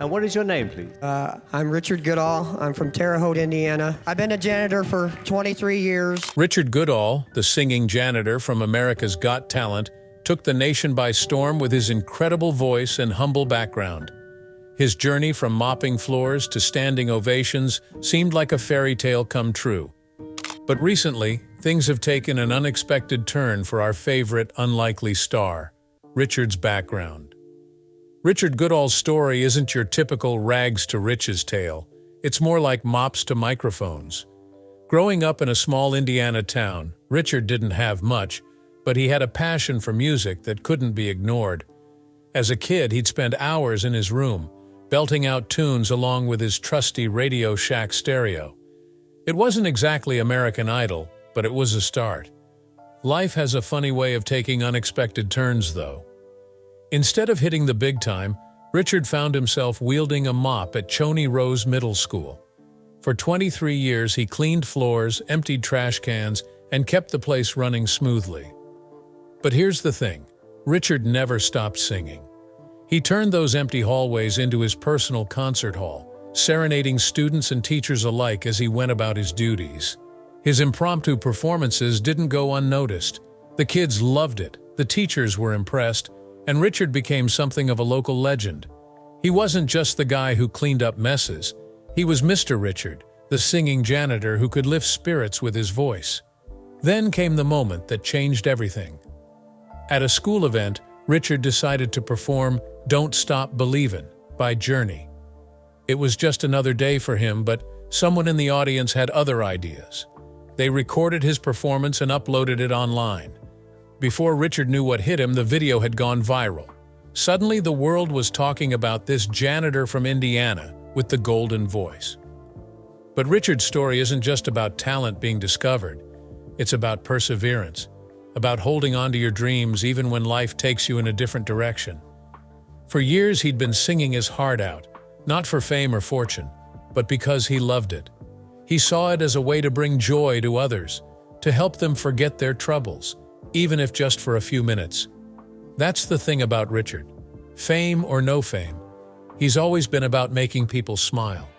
And what is your name, please? I'm Richard Goodall. I'm from Terre Haute, Indiana. I've been a janitor for 23 years. Richard Goodall, the singing janitor from America's Got Talent, took the nation by storm with his incredible voice and humble background. His journey from mopping floors to standing ovations seemed like a fairy tale come true. But recently, things have taken an unexpected turn for our favorite unlikely star, Richard's background. Richard Goodall's story isn't your typical rags to riches tale. It's more like mops to microphones. Growing up in a small Indiana town, Richard didn't have much, but he had a passion for music that couldn't be ignored. As a kid, he'd spend hours in his room, belting out tunes along with his trusty Radio Shack stereo. It wasn't exactly American Idol, but it was a start. Life has a funny way of taking unexpected turns, though. Instead of hitting the big time, Richard found himself wielding a mop at Choney Rose Middle School. For 23 years, he cleaned floors, emptied trash cans, and kept the place running smoothly. But here's the thing, Richard never stopped singing. He turned those empty hallways into his personal concert hall, serenading students and teachers alike as he went about his duties. His impromptu performances didn't go unnoticed. The kids loved it, the teachers were impressed, and Richard became something of a local legend. He wasn't just the guy who cleaned up messes. He was Mr. Richard, the singing janitor who could lift spirits with his voice. Then came the moment that changed everything. At a school event, Richard decided to perform "Don't Stop Believin'" by Journey. It was just another day for him, but someone in the audience had other ideas. They recorded his performance and uploaded it online. Before Richard knew what hit him, the video had gone viral. Suddenly, the world was talking about this janitor from Indiana with the golden voice. But Richard's story isn't just about talent being discovered. It's about perseverance, about holding on to your dreams even when life takes you in a different direction. For years, he'd been singing his heart out, not for fame or fortune, but because he loved it. He saw it as a way to bring joy to others, to help them forget their troubles, even if just for a few minutes. That's the thing about Richard. Fame or no fame, he's always been about making people smile.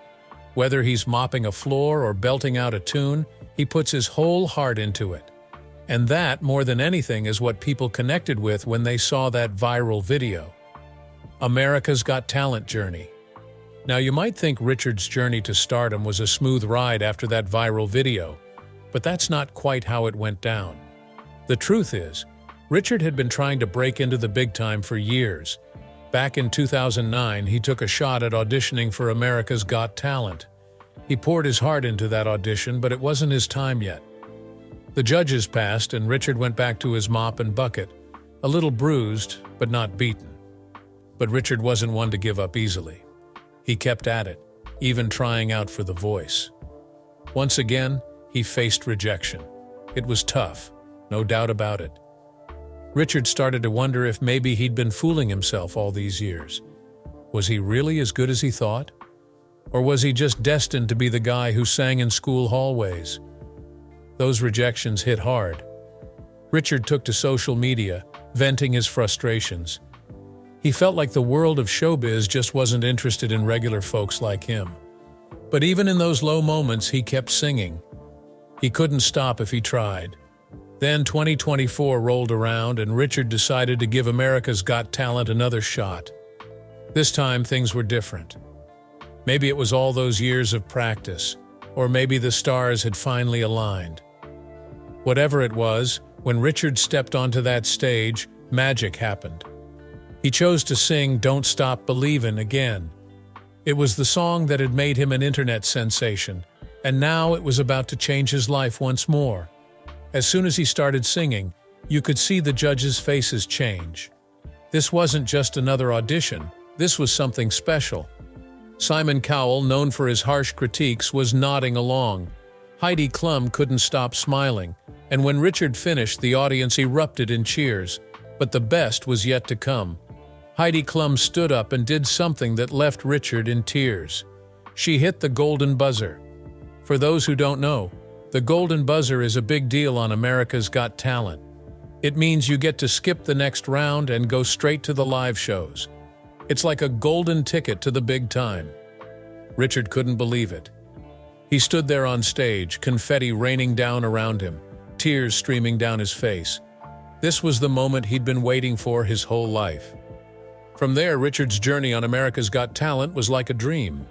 Whether he's mopping a floor or belting out a tune, he puts his whole heart into it. And that, more than anything, is what people connected with when they saw that viral video. America's Got Talent journey. Now, you might think Richard's journey to stardom was a smooth ride after that viral video, but that's not quite how it went down. The truth is, Richard had been trying to break into the big time for years. Back in 2009, he took a shot at auditioning for America's Got Talent. He poured his heart into that audition, but it wasn't his time yet. The judges passed, and Richard went back to his mop and bucket, a little bruised, but not beaten. But Richard wasn't one to give up easily. He kept at it, even trying out for The Voice. Once again, he faced rejection. It was tough. No doubt about it. Richard started to wonder if maybe he'd been fooling himself all these years. Was he really as good as he thought? Or was he just destined to be the guy who sang in school hallways? Those rejections hit hard. Richard took to social media, venting his frustrations. He felt like the world of showbiz just wasn't interested in regular folks like him. But even in those low moments, he kept singing. He couldn't stop if he tried. Then 2024 rolled around, and Richard decided to give America's Got Talent another shot. This time, things were different. Maybe it was all those years of practice, or maybe the stars had finally aligned. Whatever it was, when Richard stepped onto that stage, magic happened. He chose to sing "Don't Stop Believin'" again. It was the song that had made him an internet sensation, and now it was about to change his life once more. As soon as he started singing, you could see the judges' faces change. This wasn't just another audition, this was something special. Simon Cowell, known for his harsh critiques, was nodding along. Heidi Klum couldn't stop smiling, and when Richard finished, the audience erupted in cheers. But the best was yet to come. Heidi Klum stood up and did something that left Richard in tears. She hit the golden buzzer. For those who don't know, the golden buzzer is a big deal on America's Got Talent. It means you get to skip the next round and go straight to the live shows. It's like a golden ticket to the big time. Richard couldn't believe it. He stood there on stage, confetti raining down around him, tears streaming down his face. This was the moment he'd been waiting for his whole life. From there, Richard's journey on America's Got Talent was like a dream.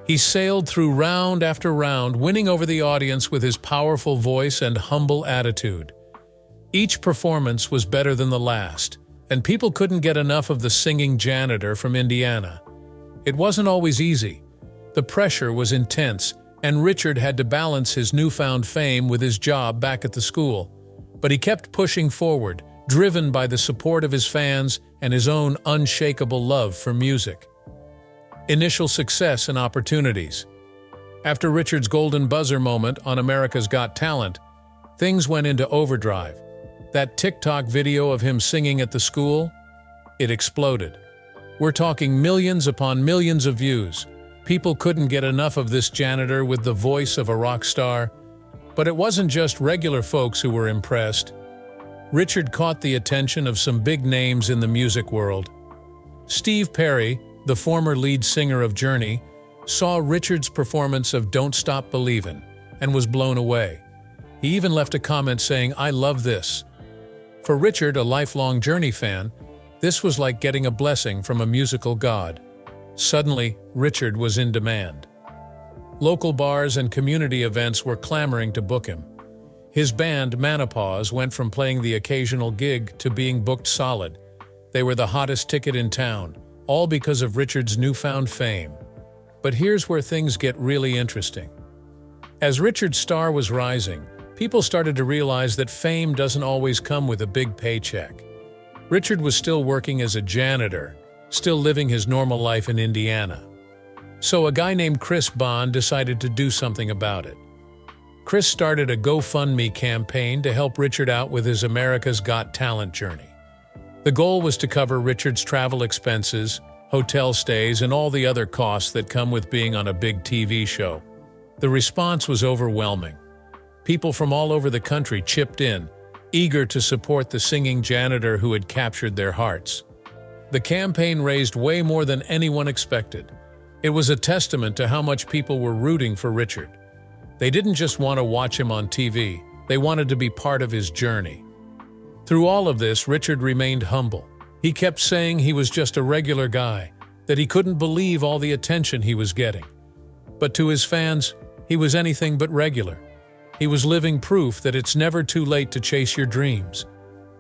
He sailed through round after round, winning over the audience with his powerful voice and humble attitude. Each performance was better than the last, and people couldn't get enough of the singing janitor from Indiana. It wasn't always easy. The pressure was intense, and Richard had to balance his newfound fame with his job back at the school. But he kept pushing forward, driven by the support of his fans and his own unshakable love for music. Initial success and opportunities. After Richard's golden buzzer moment on America's Got Talent, things went into overdrive. That TikTok video of him singing at the school, it exploded. We're talking millions upon millions of views. People couldn't get enough of this janitor with the voice of a rock star. But it wasn't just regular folks who were impressed. Richard caught the attention of some big names in the music world. Steve Perry, the former lead singer of Journey, saw Richard's performance of Don't Stop Believin' and was blown away. He even left a comment saying, "I love this." For Richard, a lifelong Journey fan, this was like getting a blessing from a musical god. Suddenly, Richard was in demand. Local bars and community events were clamoring to book him. His band, Menopause, went from playing the occasional gig to being booked solid. They were the hottest ticket in town, all because of Richard's newfound fame. But here's where things get really interesting. As Richard's star was rising, people started to realize that fame doesn't always come with a big paycheck. Richard was still working as a janitor, still living his normal life in Indiana. So a guy named Chris Bond decided to do something about it. Chris started a GoFundMe campaign to help Richard out with his America's Got Talent journey. The goal was to cover Richard's travel expenses, hotel stays, and all the other costs that come with being on a big TV show. The response was overwhelming. People from all over the country chipped in, eager to support the singing janitor who had captured their hearts. The campaign raised way more than anyone expected. It was a testament to how much people were rooting for Richard. They didn't just want to watch him on TV, they wanted to be part of his journey. Through all of this, Richard remained humble. He kept saying he was just a regular guy, that he couldn't believe all the attention he was getting. But to his fans, he was anything but regular. He was living proof that it's never too late to chase your dreams,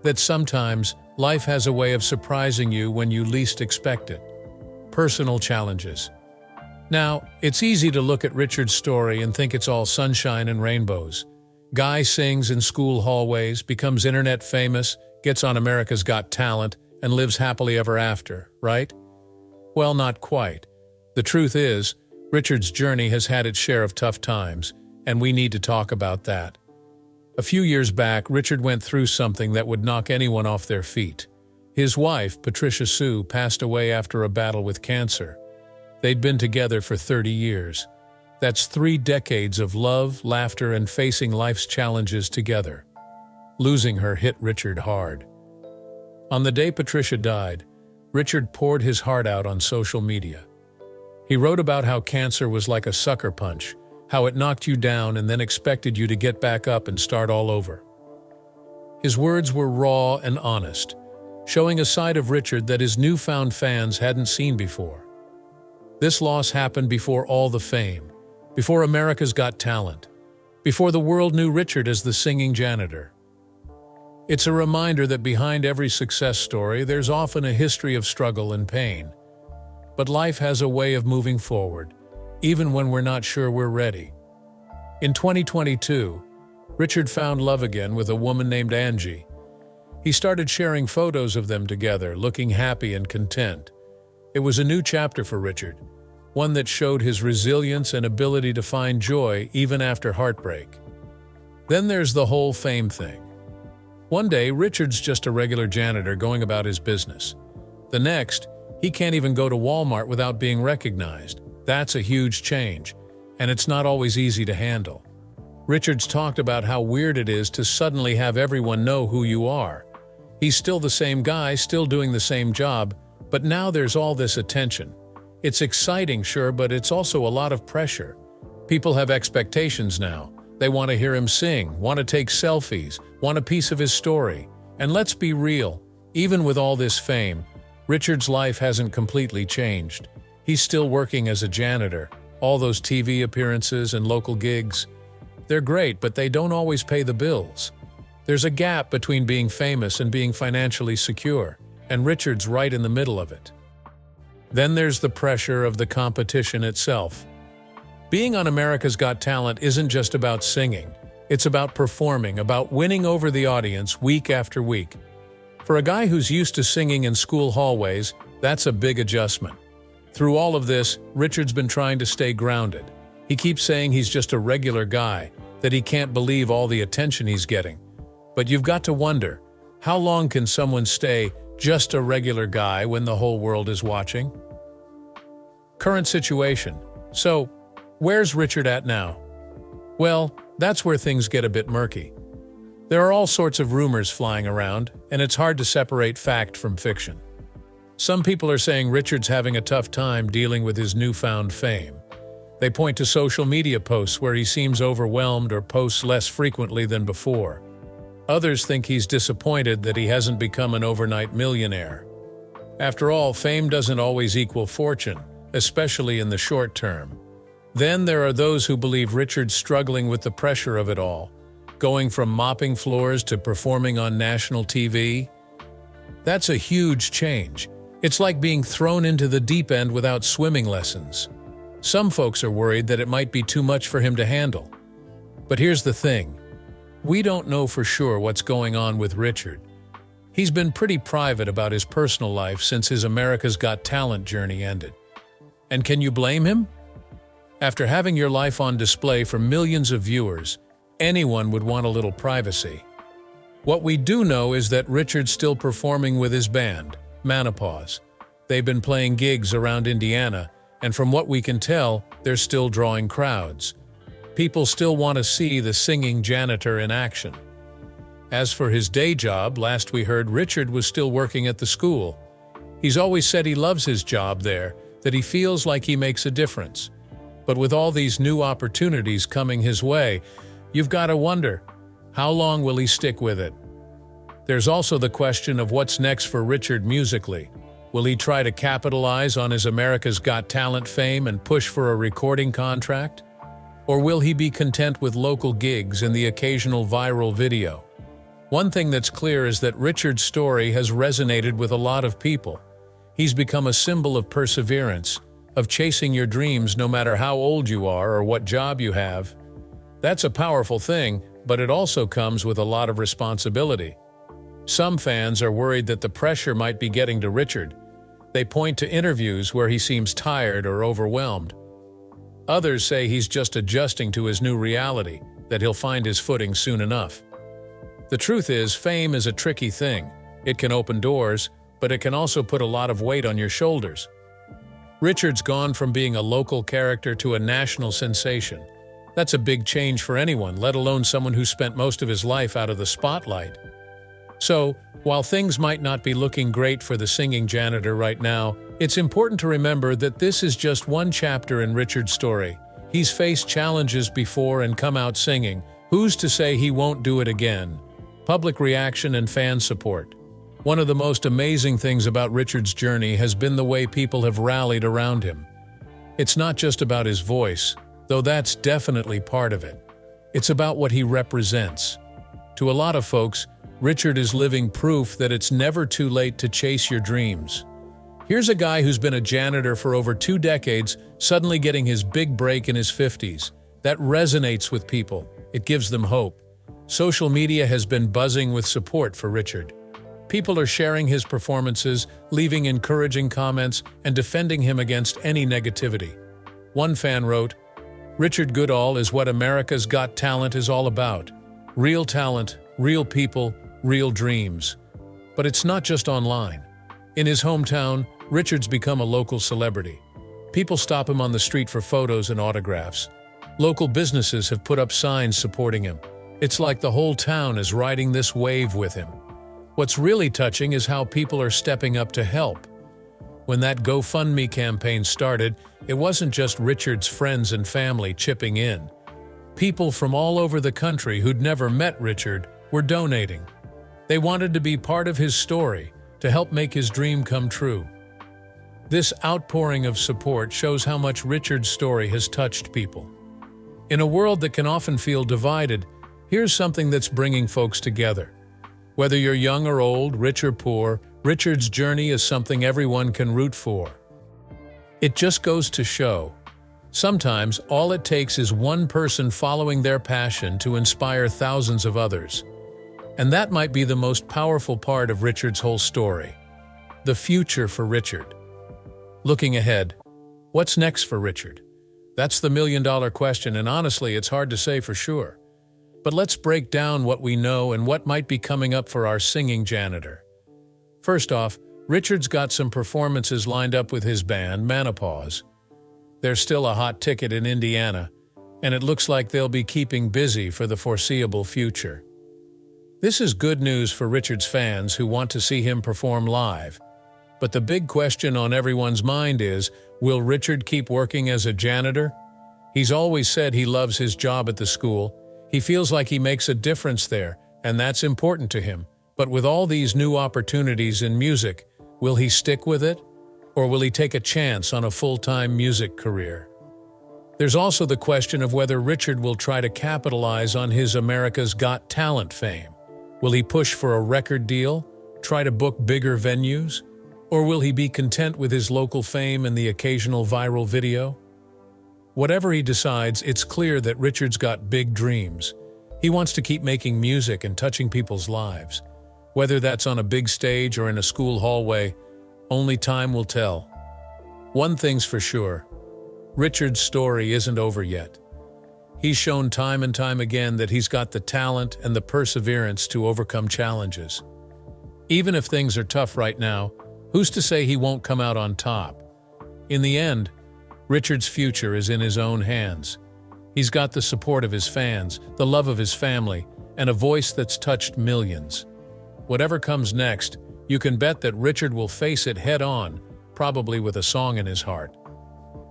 that sometimes life has a way of surprising you when you least expect it. Personal challenges. Now, it's easy to look at Richard's story and think it's all sunshine and rainbows. Guy sings in school hallways, becomes internet famous, gets on America's Got Talent, and lives happily ever after, right? Well, not quite. The truth is, Richard's journey has had its share of tough times, and we need to talk about that. A few years back, Richard went through something that would knock anyone off their feet. His wife, Patricia Sue, passed away after a battle with cancer. They'd been together for 30 years. That's 3 decades of love, laughter, and facing life's challenges together. Losing her hit Richard hard. On the day Patricia died, Richard poured his heart out on social media. He wrote about how cancer was like a sucker punch, how it knocked you down and then expected you to get back up and start all over. His words were raw and honest, showing a side of Richard that his newfound fans hadn't seen before. This loss happened before all the fame, before America's Got Talent, before the world knew Richard as the singing janitor. It's a reminder that behind every success story, there's often a history of struggle and pain. But life has a way of moving forward, even when we're not sure we're ready. In 2022, Richard found love again with a woman named Angie. He started sharing photos of them together, looking happy and content. It was a new chapter for Richard, one that showed his resilience and ability to find joy even after heartbreak. Then there's the whole fame thing. One day, Richard's just a regular janitor going about his business. The next, he can't even go to Walmart without being recognized. That's a huge change, and it's not always easy to handle. Richard's talked about how weird it is to suddenly have everyone know who you are. He's still the same guy, still doing the same job, But now there's all this attention. It's exciting, sure, but it's also a lot of pressure. People have expectations now. They want to hear him sing, want to take selfies, want a piece of his story. And let's be real, even with all this fame, Richard's life hasn't completely changed. He's still working as a janitor. All those TV appearances and local gigs, they're great, but they don't always pay the bills. There's a gap between being famous and being financially secure, and Richard's right in the middle of it. Then there's the pressure of the competition itself. Being on America's Got Talent isn't just about singing. It's about performing, about winning over the audience week after week. For a guy who's used to singing in school hallways, that's a big adjustment. Through all of this, Richard's been trying to stay grounded. He keeps saying he's just a regular guy, that he can't believe all the attention he's getting. But you've got to wonder, how long can someone stay just a regular guy when the whole world is watching? Current situation. So, where's Richard at now? Well, that's where things get a bit murky. There are all sorts of rumors flying around, and it's hard to separate fact from fiction. Some people are saying Richard's having a tough time dealing with his newfound fame. They point to social media posts where he seems overwhelmed or posts less frequently than before. Others think he's disappointed that he hasn't become an overnight millionaire. After all, fame doesn't always equal fortune, especially in the short term. Then there are those who believe Richard's struggling with the pressure of it all, going from mopping floors to performing on national TV. That's a huge change. It's like being thrown into the deep end without swimming lessons. Some folks are worried that it might be too much for him to handle. But here's the thing. We don't know for sure what's going on with Richard. He's been pretty private about his personal life since his America's Got Talent journey ended. And can you blame him? After having your life on display for millions of viewers, anyone would want a little privacy. What we do know is that Richard's still performing with his band, Menopause. They've been playing gigs around Indiana, and from what we can tell, they're still drawing crowds. People still want to see the singing janitor in action. As for his day job, last we heard Richard was still working at the school. He's always said he loves his job there, that he feels like he makes a difference. But with all these new opportunities coming his way, you've got to wonder, how long will he stick with it? There's also the question of what's next for Richard musically. Will he try to capitalize on his America's Got Talent fame and push for a recording contract? Or will he be content with local gigs and the occasional viral video? One thing that's clear is that Richard's story has resonated with a lot of people. He's become a symbol of perseverance, of chasing your dreams no matter how old you are or what job you have. That's a powerful thing, but it also comes with a lot of responsibility. Some fans are worried that the pressure might be getting to Richard. They point to interviews where he seems tired or overwhelmed. Others say he's just adjusting to his new reality, that he'll find his footing soon enough. The truth is, fame is a tricky thing. It can open doors, but it can also put a lot of weight on your shoulders. Richard's gone from being a local character to a national sensation. That's a big change for anyone, let alone someone who spent most of his life out of the spotlight. So, while things might not be looking great for the singing janitor right now, it's important to remember that this is just one chapter in Richard's story. He's faced challenges before and come out singing. Who's to say he won't do it again? Public reaction and fan support. One of the most amazing things about Richard's journey has been the way people have rallied around him. It's not just about his voice, though that's definitely part of it. It's about what he represents. To a lot of folks, Richard is living proof that it's never too late to chase your dreams. Here's a guy who's been a janitor for over 2 decades, suddenly getting his big break in his 50s. That resonates with people. It gives them hope. Social media has been buzzing with support for Richard. People are sharing his performances, leaving encouraging comments, and defending him against any negativity. One fan wrote, "Richard Goodall is what America's Got Talent is all about. Real talent, real people, real dreams." But it's not just online. In his hometown, Richard's become a local celebrity. People stop him on the street for photos and autographs. Local businesses have put up signs supporting him. It's like the whole town is riding this wave with him. What's really touching is how people are stepping up to help. When that GoFundMe campaign started, it wasn't just Richard's friends and family chipping in. People from all over the country who'd never met Richard were donating. They wanted to be part of his story, to help make his dream come true. This outpouring of support shows how much Richard's story has touched people. In a world that can often feel divided, here's something that's bringing folks together. Whether you're young or old, rich or poor, Richard's journey is something everyone can root for. It just goes to show, sometimes all it takes is one person following their passion to inspire thousands of others. And that might be the most powerful part of Richard's whole story. The future for Richard. Looking ahead, what's next for Richard? That's the million-dollar question, and honestly, it's hard to say for sure. But let's break down what we know and what might be coming up for our singing janitor. First off, Richard's got some performances lined up with his band, Menopause. They're still a hot ticket in Indiana, and it looks like they'll be keeping busy for the foreseeable future. This is good news for Richard's fans who want to see him perform live. But the big question on everyone's mind is, will Richard keep working as a janitor? He's always said he loves his job at the school. He feels like he makes a difference there, and that's important to him. But with all these new opportunities in music, will he stick with it? Or will he take a chance on a full-time music career? There's also the question of whether Richard will try to capitalize on his America's Got Talent fame. Will he push for a record deal, try to book bigger venues? Or will he be content with his local fame and the occasional viral video? Whatever he decides, it's clear that Richard's got big dreams. He wants to keep making music and touching people's lives. Whether that's on a big stage or in a school hallway, only time will tell. One thing's for sure, Richard's story isn't over yet. He's shown time and time again that he's got the talent and the perseverance to overcome challenges. Even if things are tough right now, who's to say he won't come out on top? In the end, Richard's future is in his own hands. He's got the support of his fans, the love of his family, and a voice that's touched millions. Whatever comes next, you can bet that Richard will face it head-on, probably with a song in his heart.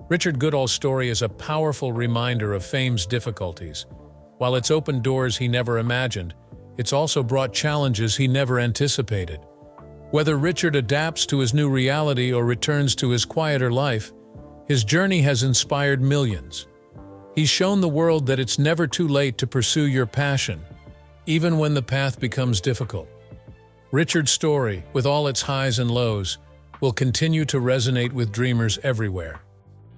Richard Goodall's story is a powerful reminder of fame's difficulties. While it's opened doors he never imagined, it's also brought challenges he never anticipated. Whether Richard adapts to his new reality or returns to his quieter life, his journey has inspired millions. He's shown the world that it's never too late to pursue your passion, even when the path becomes difficult. Richard's story, with all its highs and lows, will continue to resonate with dreamers everywhere.